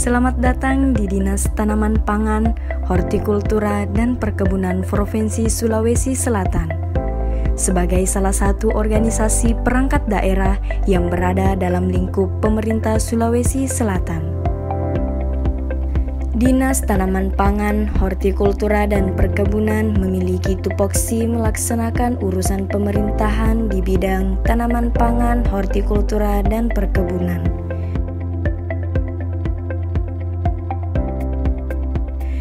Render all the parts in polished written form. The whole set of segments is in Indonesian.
Selamat datang di Dinas Tanaman Pangan, Hortikultura dan Perkebunan Provinsi Sulawesi Selatan. Sebagai salah satu organisasi perangkat daerah yang berada dalam lingkup pemerintah Sulawesi Selatan, Dinas Tanaman Pangan, Hortikultura dan Perkebunan memiliki tupoksi melaksanakan urusan pemerintahan di bidang tanaman pangan, hortikultura dan perkebunan.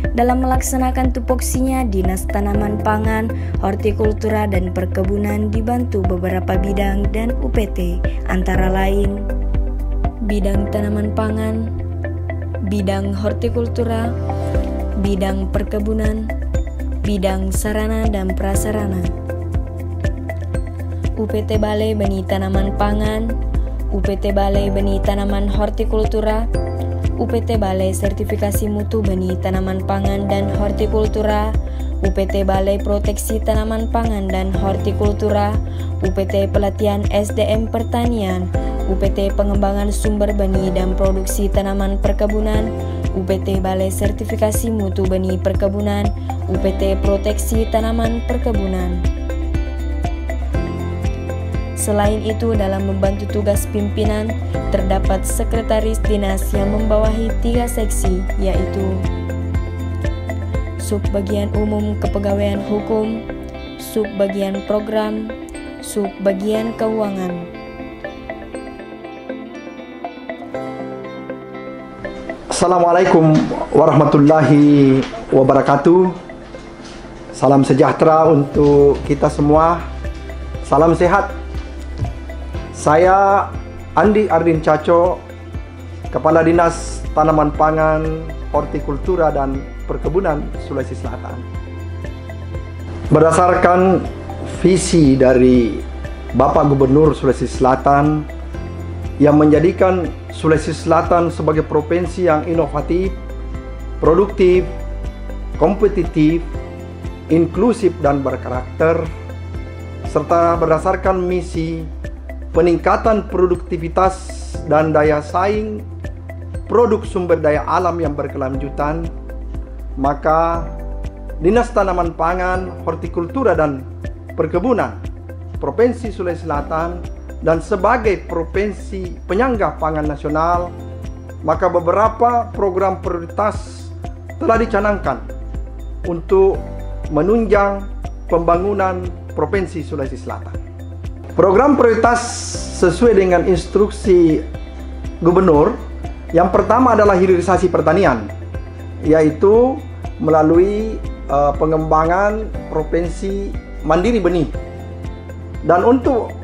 Dalam melaksanakan tupoksinya, Dinas Tanaman Pangan, Hortikultura dan Perkebunan dibantu beberapa bidang dan UPT, antara lain bidang tanaman pangan, bidang hortikultura, bidang perkebunan, bidang sarana dan prasarana, UPT Balai Benih Tanaman Pangan, UPT Balai Benih Tanaman Hortikultura, UPT Balai Sertifikasi Mutu Benih Tanaman Pangan dan Hortikultura, UPT Balai Proteksi Tanaman Pangan dan Hortikultura, UPT Pelatihan SDM Pertanian, UPT Pengembangan Sumber Benih dan Produksi Tanaman Perkebunan, UPT Balai Sertifikasi Mutu Benih Perkebunan, UPT Proteksi Tanaman Perkebunan. Selain itu, dalam membantu tugas pimpinan, terdapat sekretaris dinas yang membawahi 3 seksi, yaitu Subbagian Umum Kepegawaian Hukum, Subbagian Program, Subbagian Keuangan. Assalamualaikum warahmatullahi wabarakatuh. Salam sejahtera untuk kita semua. Salam sehat. Saya Andi Ardin Caco, Kepala Dinas Tanaman Pangan, Hortikultura dan Perkebunan Sulawesi Selatan. Berdasarkan visi dari Bapak Gubernur Sulawesi Selatan yang menjadikan Sulawesi Selatan sebagai provinsi yang inovatif, produktif, kompetitif, inklusif dan berkarakter, serta berdasarkan misi peningkatan produktivitas dan daya saing produk sumber daya alam yang berkelanjutan, maka Dinas Tanaman Pangan, Hortikultura dan Perkebunan Provinsi Sulawesi Selatan dan sebagai provinsi penyangga pangan nasional, maka beberapa program prioritas telah dicanangkan untuk menunjang pembangunan Provinsi Sulawesi Selatan. Program prioritas sesuai dengan instruksi Gubernur, yang pertama adalah hilirisasi pertanian, yaitu melalui pengembangan provinsi mandiri benih. Dan untuk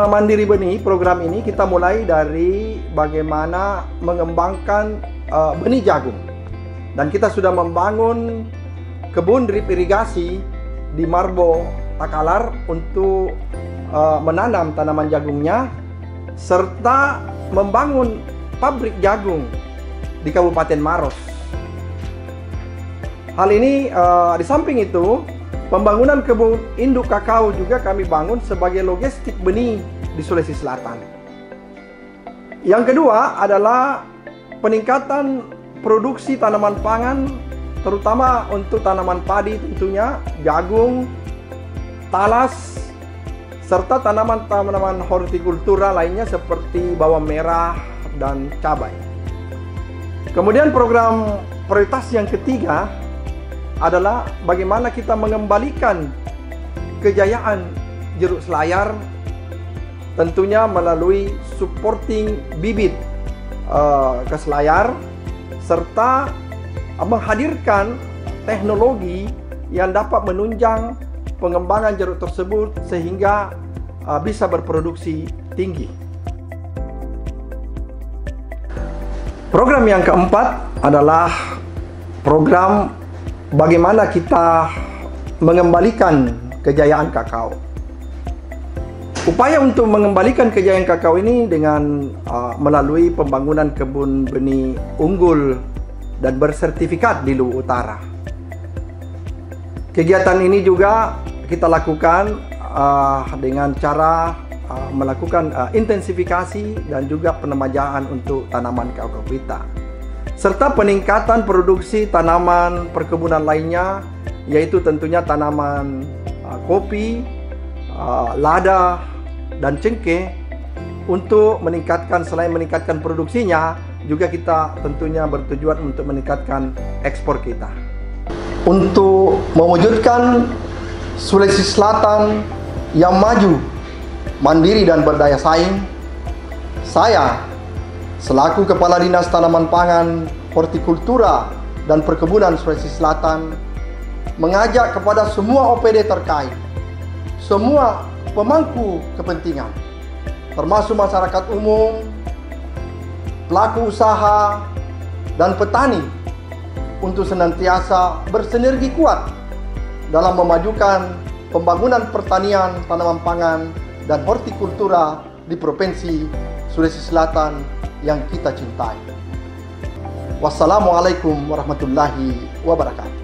mandiri benih, program ini kita mulai dari bagaimana mengembangkan benih jagung. Dan kita sudah membangun kebun drip irigasi di Marbo Takalar untuk menanam tanaman jagungnya, serta membangun pabrik jagung di Kabupaten Maros. Hal ini di samping itu, pembangunan kebun induk kakao juga kami bangun sebagai logistik benih di Sulawesi Selatan. Yang kedua adalah peningkatan produksi tanaman pangan, terutama untuk tanaman padi tentunya, jagung, talas, serta tanaman-tanaman hortikultura lainnya seperti bawang merah dan cabai. Kemudian program prioritas yang ketiga adalah bagaimana kita mengembalikan kejayaan jeruk selayar, tentunya melalui supporting bibit ke selayar, serta menghadirkan teknologi yang dapat menunjang pengembangan jeruk tersebut sehingga bisa berproduksi tinggi. Program yang keempat adalah program bagaimana kita mengembalikan kejayaan kakao. Upaya untuk mengembalikan kejayaan kakao ini dengan melalui pembangunan kebun benih unggul dan bersertifikat di Luwu Utara. Kegiatan ini juga kita lakukan dengan cara melakukan intensifikasi dan juga penemajaan untuk tanaman kakao kita. serta peningkatan produksi tanaman perkebunan lainnya, yaitu tentunya tanaman kopi, lada, dan cengkeh. Untuk meningkatkan, selain meningkatkan produksinya, juga kita tentunya bertujuan untuk meningkatkan ekspor kita. Untuk mewujudkan Sulawesi Selatan yang maju, mandiri dan berdaya saing, saya selaku Kepala Dinas Tanaman Pangan, Hortikultura dan Perkebunan Sulawesi Selatan mengajak kepada semua OPD terkait, semua pemangku kepentingan, termasuk masyarakat umum, pelaku usaha, dan petani untuk senantiasa bersinergi kuat dalam memajukan pembangunan pertanian, tanaman pangan, dan hortikultura di Provinsi Sulawesi Selatan yang kita cintai. Wassalamualaikum warahmatullahi wabarakatuh.